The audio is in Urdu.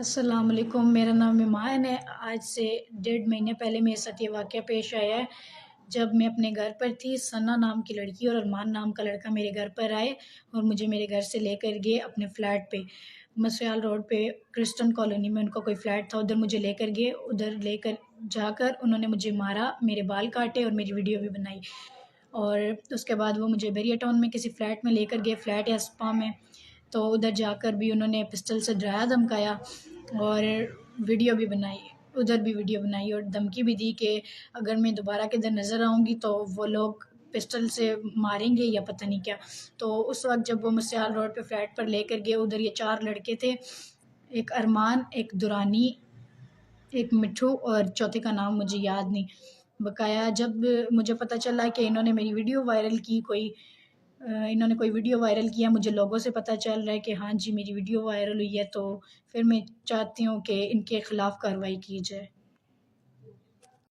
السلام علیکم، میرا نام ایمان ہے۔ آج سے 1.5 مہینے پہلے میرے ساتھ یہ واقعہ پیش آیا ہے۔ جب میں اپنے گھر پر تھی، ثنا نام کی لڑکی اور ارمان نام کا لڑکا میرے گھر پر آئے اور مجھے میرے گھر سے لے کر گئے اپنے فلیٹ پہ۔ مسریال روڈ پہ کرسٹن کالونی میں ان کا کوئی فلیٹ تھا، ادھر مجھے لے کر گئے۔ ادھر لے کر جا کر انہوں نے مجھے مارا، میرے بال کاٹے اور میری ویڈیو بھی بنائی۔ اور اس کے بعد وہ مجھے بیریا ٹاؤن میں کسی فلیٹ میں لے کر گئے، فلیٹ ہے اسپا میں۔ تو ادھر جا کر بھی انہوں نے پسٹل سے ڈرایا دھمکایا اور ویڈیو بھی بنائی، ادھر بھی ویڈیو بنائی اور دھمکی بھی دی کہ اگر میں دوبارہ کدھر نظر آؤں گی تو وہ لوگ پسٹل سے ماریں گے یا پتہ نہیں کیا۔ تو اس وقت جب وہ مسریال روڈ پہ فلیٹ پر لے کر گئے، ادھر یہ 4 لڑکے تھے، ایک ارمان، ایک دورانی، ایک مٹھو اور چوتھے کا نام مجھے یاد نہیں۔ بقایا جب مجھے پتہ چلا کہ انہوں نے میری ویڈیو وائرل کی، انہوں نے کوئی ویڈیو وائرل کیا، مجھے لوگوں سے پتہ چل رہا ہے کہ ہاں جی میری ویڈیو وائرل ہوئی ہے، تو پھر میں چاہتی ہوں کہ ان کے خلاف کارروائی کی جائے۔